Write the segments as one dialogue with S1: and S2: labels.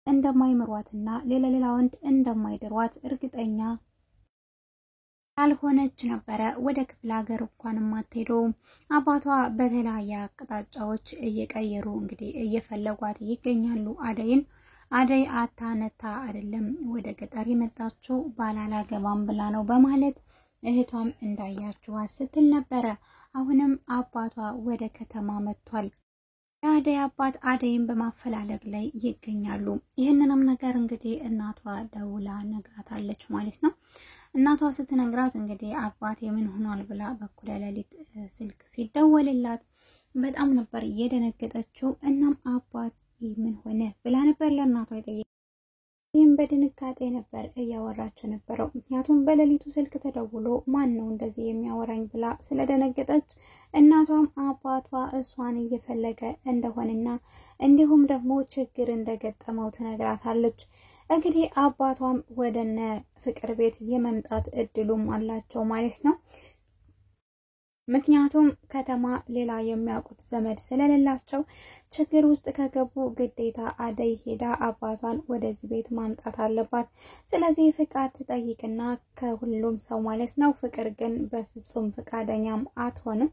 S1: እንደማይመሯትና ሌላ ወንድ እንደማይደሯት እርግጠኛ ያልሆነች ነበረ። ወደ ክፍለ ሀገር እንኳን ማትሄደው አባቷ በተለያየ አቅጣጫዎች እየቀየሩ እንግዲህ እየፈለጓት ይገኛሉ። አደይ አታነታ አይደለም ወደ ገጠር የመጣችው ባላላገባም ብላ ነው በማለት እህቷም እንዳያችኋት ስትል ነበረ። አሁንም አባቷ ወደ ከተማ መጥቷል። የአደይ አባት አደይን በማፈላለግ ላይ ይገኛሉ። ይህንንም ነገር እንግዲህ እናቷ ደውላ ነግራታለች ማለት ነው። እናቷ ስትነግራት እንግዲህ አባቴ ምን ሆኗል ብላ በኩለ ሌሊት ስልክ ሲደወልላት በጣም ነበር እየደነገጠችው። እናም አባት ምን ሆነ ብላ ነበር ለእናቷ የጠየቀችው። ይህም በድንጋጤ ነበር እያወራች ነበረው። ምክንያቱም በሌሊቱ ስልክ ተደውሎ ማን ነው እንደዚህ የሚያወራኝ ብላ ስለደነገጠች እናቷም አባቷ እሷን እየፈለገ እንደሆነና እንዲሁም ደግሞ ችግር እንደገጠመው ትነግራታለች። እንግዲህ አባቷም ወደነ ፍቅር ቤት የመምጣት እድሉም አላቸው ማለት ነው። ምክንያቱም ከተማ ሌላ የሚያውቁት ዘመድ ስለሌላቸው ችግር ውስጥ ከገቡ ግዴታ አደይ ሄዳ አባቷን ወደዚህ ቤት ማምጣት አለባት። ስለዚህ ፍቃድ ትጠይቅና ከሁሉም ሰው ማለት ነው። ፍቅር ግን በፍጹም ፍቃደኛም አትሆንም።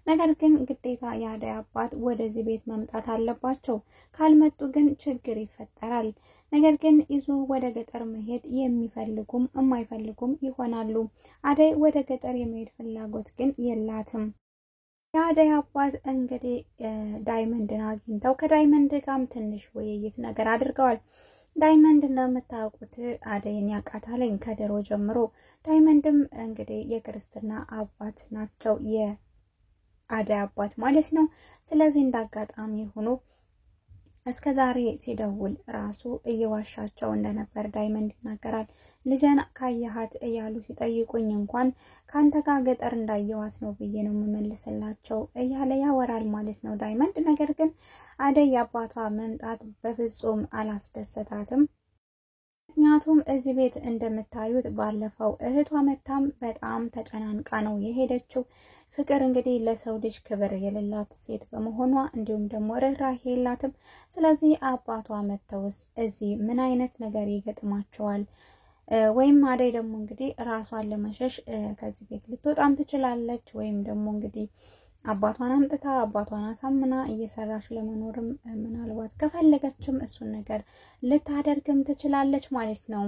S1: ነገር ግን ግዴታ የአደይ አባት ወደዚህ ቤት መምጣት አለባቸው። ካልመጡ ግን ችግር ይፈጠራል። ነገር ግን ይዞ ወደ ገጠር መሄድ የሚፈልጉም የማይፈልጉም ይሆናሉ። አደይ ወደ ገጠር የመሄድ ፍላጎት ግን የላትም። የአደይ አባት እንግዲህ ዳይመንድን አግኝተው ከዳይመንድ ጋርም ትንሽ ውይይት ነገር አድርገዋል። ዳይመንድ እንደምታውቁት አደይን ያውቃታለኝ ከድሮ ጀምሮ። ዳይመንድም እንግዲህ የክርስትና አባት ናቸው የአደይ አባት ማለት ነው። ስለዚህ እንዳጋጣሚ ሆኖ እስከዛሬ ሲደውል ራሱ እየዋሻቸው እንደነበር ዳይመንድ ይናገራል። ልጅን ካየሃት እያሉ ሲጠይቁኝ እንኳን ካንተ ጋር ገጠር እንዳየዋት ነው ብዬ ነው የምመልስላቸው እያለ ያወራል ማለት ነው ዳይመንድ። ነገር ግን አደይ የአባቷ መምጣት በፍጹም አላስደሰታትም። ምክንያቱም እዚህ ቤት እንደምታዩት ባለፈው እህቷ መታም በጣም ተጨናንቃ ነው የሄደችው። ፍቅር እንግዲህ ለሰው ልጅ ክብር የሌላት ሴት በመሆኗ እንዲሁም ደግሞ ርህራሄ የላትም። ስለዚህ አባቷ መተውስ እዚህ ምን አይነት ነገር ይገጥማቸዋል? ወይም አደይ ደግሞ እንግዲህ ራሷን ለመሸሽ ከዚህ ቤት ልትወጣም ትችላለች። ወይም ደግሞ እንግዲህ አባቷን አምጥታ አባቷን አሳምና እየሰራች ለመኖርም ምናልባት ከፈለገችም እሱን ነገር ልታደርግም ትችላለች ማለት ነው።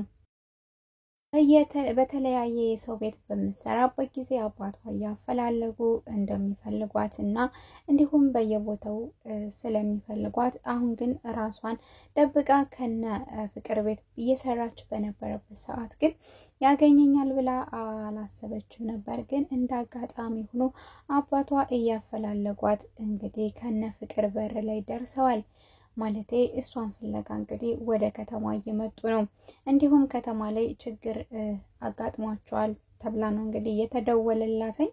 S1: በተለያየ የሰው ቤት በምትሰራበት ጊዜ አባቷ እያፈላለጉ እንደሚፈልጓት እና እንዲሁም በየቦታው ስለሚፈልጓት አሁን ግን ራሷን ደብቃ ከነ ፍቅር ቤት እየሰራች በነበረበት ሰዓት ግን ያገኘኛል ብላ አላሰበችም ነበር። ግን እንዳጋጣሚ ሆኖ አባቷ እያፈላለጓት እንግዲህ ከነ ፍቅር በር ላይ ደርሰዋል። ማለቴ እሷን ፍለጋ እንግዲህ ወደ ከተማ እየመጡ ነው። እንዲሁም ከተማ ላይ ችግር አጋጥሟቸዋል ተብላ ነው እንግዲህ የተደወለላትኝ።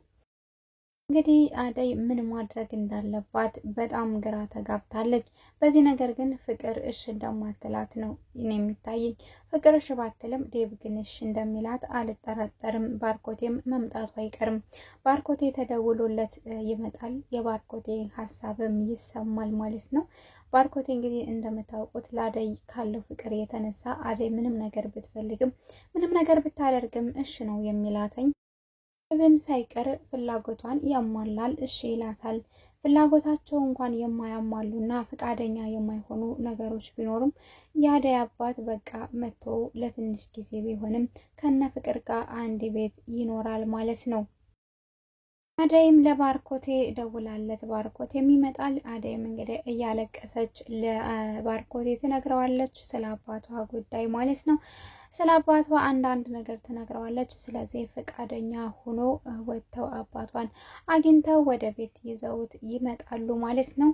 S1: እንግዲህ አደይ ምን ማድረግ እንዳለባት በጣም ግራ ተጋብታለች። በዚህ ነገር ግን ፍቅር እሺ እንደማትላት ነው የሚታየኝ። ፍቅር እሺ ባትልም ዴቭ ግን እሺ እንደሚላት አልጠረጠርም። ባርኮቴም መምጣቱ አይቀርም። ባርኮቴ ተደውሎለት ይመጣል። የባርኮቴ ሀሳብም ይሰማል ማለት ነው። ባርኮቴ እንግዲህ እንደምታውቁት ለአደይ ካለው ፍቅር የተነሳ አደይ ምንም ነገር ብትፈልግም ምንም ነገር ብታደርግም እሺ ነው የሚላተኝ። ብም ሳይቀር ፍላጎቷን ያሟላል፣ እሺ ይላታል። ፍላጎታቸው እንኳን የማያሟሉና ፈቃደኛ የማይሆኑ ነገሮች ቢኖሩም የአደይ አባት በቃ መጥቶ ለትንሽ ጊዜ ቢሆንም ከነ ፍቅር ጋር አንድ ቤት ይኖራል ማለት ነው። አደይም ለባርኮቴ ደውላለት ባርኮቴም ይመጣል። አደይም እንግዲህ እያለቀሰች ለባርኮቴ ትነግረዋለች ስለ አባቷ ጉዳይ ማለት ነው። ስለ አባቷ አንዳንድ ነገር ትነግረዋለች። ስለዚህ ፈቃደኛ ሆኖ ወጥተው አባቷን አግኝተው ወደ ቤት ይዘውት ይመጣሉ ማለት ነው።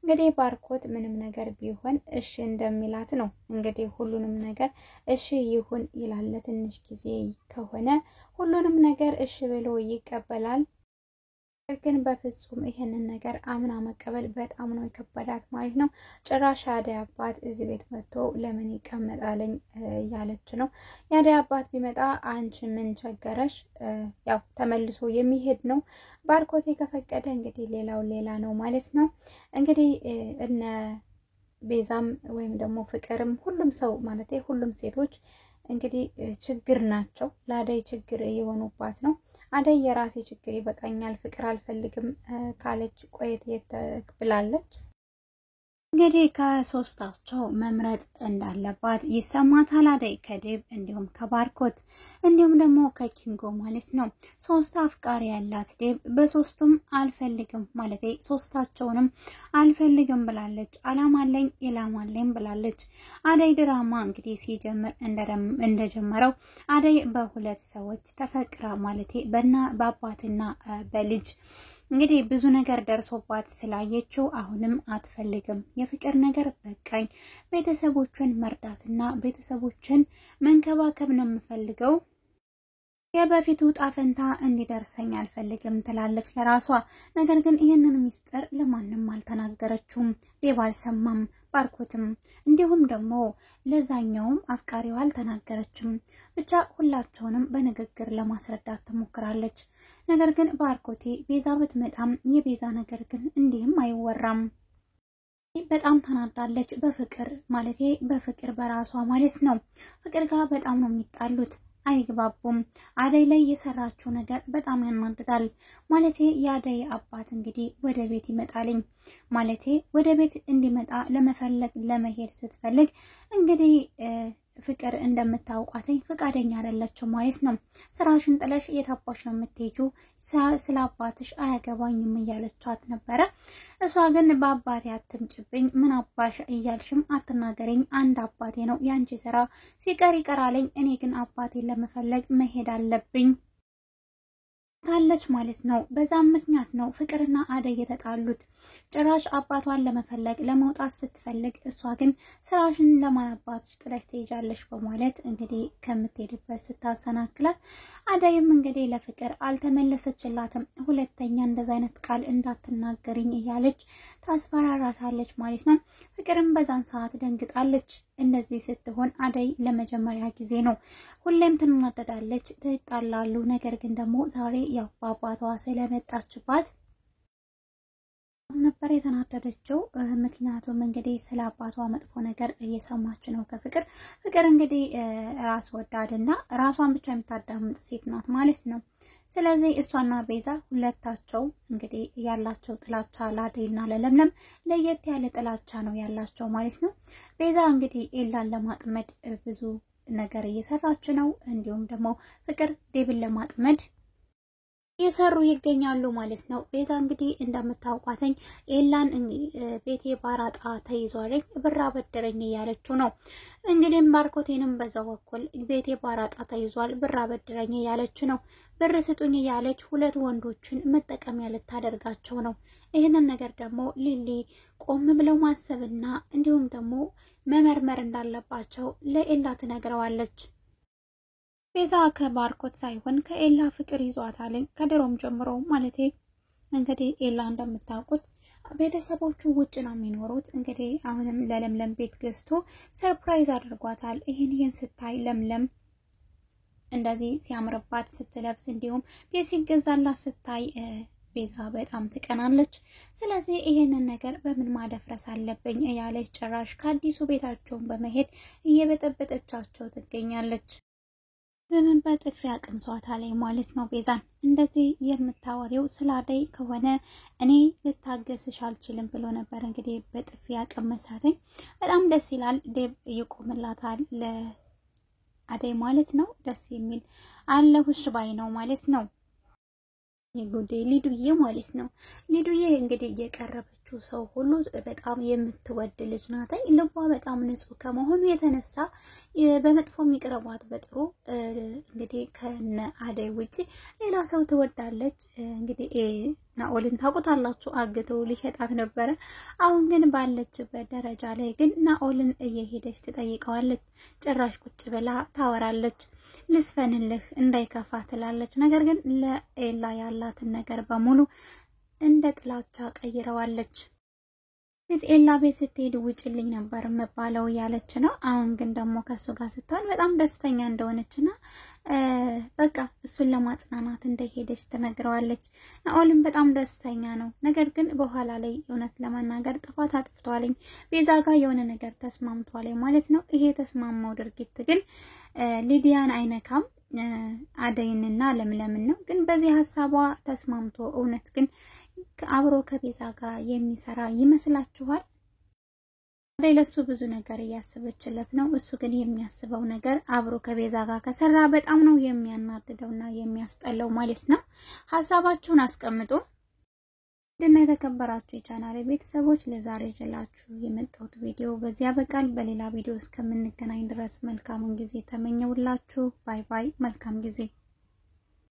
S1: እንግዲህ ባርኮት ምንም ነገር ቢሆን እሺ እንደሚላት ነው። እንግዲህ ሁሉንም ነገር እሺ ይሁን ይላል። ለትንሽ ጊዜ ከሆነ ሁሉንም ነገር እሺ ብሎ ይቀበላል። ግን በፍጹም ይሄንን ነገር አምና መቀበል በጣም ነው የከበዳት ማለት ነው። ጭራሽ አደይ አባት እዚህ ቤት መጥቶ ለምን ይቀመጣልኝ እያለች ነው። የአደይ አባት ቢመጣ አንቺ ምን ቸገረሽ? ያው ተመልሶ የሚሄድ ነው። ባርኮቴ ከፈቀደ እንግዲህ ሌላው ሌላ ነው ማለት ነው። እንግዲህ እነ ቤዛም ወይም ደግሞ ፍቅርም ሁሉም ሰው ማለት ሁሉም ሴቶች እንግዲህ ችግር ናቸው። ለአደይ ችግር እየሆኑባት ነው። አደይ የራሴ ችግር ይበቃኛል፣ ፍቅር አልፈልግም ካለች ቆየት ብላለች። እንግዲህ ከሶስታቸው መምረጥ እንዳለባት ይሰማታል። አደይ ከዴብ እንዲሁም ከባርኮት እንዲሁም ደግሞ ከኪንጎ ማለት ነው። ሶስት አፍቃሪ ያላት ዴብ በሶስቱም አልፈልግም ማለት ሶስታቸውንም አልፈልግም ብላለች። አላማለኝ ኢላማለኝ ብላለች። አደይ ድራማ እንግዲህ ሲጀምር እንደጀመረው አደይ በሁለት ሰዎች ተፈቅራ ማለት በአባትና በልጅ እንግዲህ ብዙ ነገር ደርሶባት ስላየችው አሁንም አትፈልግም። የፍቅር ነገር በቃኝ፣ ቤተሰቦችን መርዳትና ቤተሰቦችን መንከባከብ ነው የምፈልገው፣ የበፊቱ ጣፈንታ እንዲደርሰኝ አልፈልግም ትላለች ለራሷ። ነገር ግን ይህንን ሚስጥር ለማንም አልተናገረችውም። ዴብ አልሰማም፣ ባርኮትም እንዲሁም ደግሞ ለዛኛውም አፍቃሪዋ አልተናገረችም። ብቻ ሁላቸውንም በንግግር ለማስረዳት ትሞክራለች። ነገር ግን ባርኮቴ ቤዛ ብትመጣም የቤዛ ነገር ግን እንዲህም አይወራም። በጣም ተናዳለች። በፍቅር በራሷ ማለት ነው። ፍቅር ጋር በጣም ነው የሚጣሉት፣ አይግባቡም። አደይ ላይ የሰራችው ነገር በጣም ያናድዳል። የአደይ አባት እንግዲህ ወደ ቤት ይመጣልኝ ወደ ቤት እንዲመጣ ለመሄድ ስትፈልግ እንግዲህ ፍቅር እንደምታውቋትኝ ፈቃደኛ አይደለችም ማለት ነው። ስራሽን ጥለሽ የታባሽ ነው የምትሄጂው፣ ስለ አባትሽ አያገባኝም እያለቻት ነበረ። እሷ ግን በአባቴ አትምጭብኝ፣ ምን አባሽ እያልሽም አትናገረኝ፣ አንድ አባቴ ነው፣ ያንቺ ስራ ሲቀር ይቀራለኝ፣ እኔ ግን አባቴን ለመፈለግ መሄድ አለብኝ ታለች ማለት ነው። በዛም ምክንያት ነው ፍቅርና አደይ የተጣሉት። ጭራሽ አባቷን ለመፈለግ ለመውጣት ስትፈልግ እሷ ግን ስራሽን ለማን አባትሽ ጥለሽ ትሄጃለሽ በማለት እንግዲህ ከምትሄድበት ስታሰናክላት፣ አደይም እንግዲህ ለፍቅር አልተመለሰችላትም። ሁለተኛ እንደዛ አይነት ቃል እንዳትናገሪኝ እያለች ታስፈራራታለች ማለት ነው። ፍቅርም በዛን ሰዓት ደንግጣለች። እንደዚህ ስትሆን አደይ ለመጀመሪያ ጊዜ ነው። ሁሌም ትናደዳለች፣ ትጣላሉ። ነገር ግን ደግሞ ዛሬ ያው በአባቷ ስለመጣችባት ነበር የተናደደችው። ምክንያቱም እንግዲህ ስለ አባቷ መጥፎ ነገር እየሰማች ነው ከፍቅር። ፍቅር እንግዲህ ራስ ወዳድና ራሷን ብቻ የምታዳምጥ ሴት ናት ማለት ነው። ስለዚህ እሷና ቤዛ ሁለታቸው እንግዲህ ያላቸው ጥላቻ ለአደይና ለለምለም ለየት ያለ ጥላቻ ነው ያላቸው ማለት ነው። ቤዛ እንግዲህ ኤላን ለማጥመድ ብዙ ነገር እየሰራች ነው። እንዲሁም ደግሞ ፍቅር ዴብን ለማጥመድ እየሰሩ ይገኛሉ ማለት ነው። ቤዛ እንግዲህ እንደምታውቋተኝ ኤላን ቤቴ ባራጣ ተይዟል፣ ብር አበደረኝ እያለችው ነው። እንግዲህ ባርኮቴንም በዛው በኩል ቤቴ ባራጣ ተይዟል፣ ብር አበደረኝ እያለች ነው። ብር ስጡኝ እያለች ሁለት ወንዶችን መጠቀሚያ ልታደርጋቸው ነው። ይህንን ነገር ደግሞ ሊሊ ቆም ብለው ማሰብና እንዲሁም ደግሞ መመርመር እንዳለባቸው ለኤላ ትነግረዋለች። ቤዛ ከባርኮት ሳይሆን ከኤላ ፍቅር ይዟታል ከድሮም ጀምሮ ማለት እንግዲህ ኤላ እንደምታውቁት ቤተሰቦቹ ውጭ ነው የሚኖሩት። እንግዲህ አሁንም ለለምለም ቤት ገዝቶ ሰርፕራይዝ አድርጓታል። ይህን ስታይ ለምለም እንደዚህ ሲያምርባት ስትለብስ እንዲሁም ቤት ሲገዛላት ስታይ ቤዛ በጣም ትቀናለች። ስለዚህ ይሄንን ነገር በምን ማደፍረስ አለብኝ እያለች ጭራሽ ከአዲሱ ቤታቸውን በመሄድ እየበጠበጠቻቸው ትገኛለች። በምን በጥፊ አቅምሷታል ማለት ነው። ቤዛን እንደዚህ የምታወሪው ስለ አደይ ከሆነ እኔ ልታገስሽ አልችልም ብሎ ነበር እንግዲህ በጥፊ አቀመሳተኝ። በጣም ደስ ይላል። ዴብ ይቆምላታል ለአደይ ማለት ነው። ደስ የሚል አለሁሽ ባይ ነው ማለት ነው። የጉዴ ሊዱዬ ማለት ነው። ሊዱዬ እንግዲህ የቀረበችው ሰው ሁሉ በጣም የምትወድ ልጅ ናት። ልቧ በጣም ንጹህ ከመሆኑ የተነሳ በመጥፎ የሚቀርቧት በጥሩ እንግዲህ ከነ አደይ ውጪ ሌላ ሰው ትወዳለች። እንግዲህ ናኦልን ታውቁታላችሁ፣ አግቶ ሊሸጣት ነበረ። አሁን ግን ባለችበት ደረጃ ላይ ግን ናኦልን እየሄደች ትጠይቀዋለች። ጭራሽ ቁጭ ብላ ታወራለች። ልስፈንልህ እንዳይከፋ ትላለች። ነገር ግን ለኤላ ያላትን ነገር በሙሉ እንደ ጥላቻ ቀይረዋለች። ኤላ ቤት ስትሄድ ውጭልኝ ነበር መባለው ያለች ነው። አሁን ግን ደግሞ ከሱ ጋር ስትሆን በጣም ደስተኛ እንደሆነችና በቃ እሱን ለማጽናናት እንደሄደች ትነግረዋለች። ናኦልም በጣም ደስተኛ ነው። ነገር ግን በኋላ ላይ እውነት ለመናገር ጥፋት አጥፍቷልኝ ቤዛ ጋር የሆነ ነገር ተስማምቷል ማለት ነው። ይሄ ተስማማው ድርጊት ግን ሊዲያን አይነካም አደይንና ለምለምን ነው። ግን በዚህ ሐሳቧ ተስማምቶ እውነት ግን አብሮ ከቤዛ ጋር የሚሰራ ይመስላችኋል? አደይ ለሱ ብዙ ነገር እያሰበችለት ነው። እሱ ግን የሚያስበው ነገር አብሮ ከቤዛ ጋር ከሰራ በጣም ነው የሚያናድደውና የሚያስጠላው ማለት ነው። ሐሳባችሁን አስቀምጡ። እንደና የተከበራችሁ የቻናሌ ቤተሰቦች ለዛሬ ጀላችሁ የመጣሁት ቪዲዮ በዚያ በቃል በሌላ ቪዲዮ እስከምንገናኝ ድረስ መልካሙን ጊዜ ተመኘውላችሁ። ባይ ባይ። መልካም ጊዜ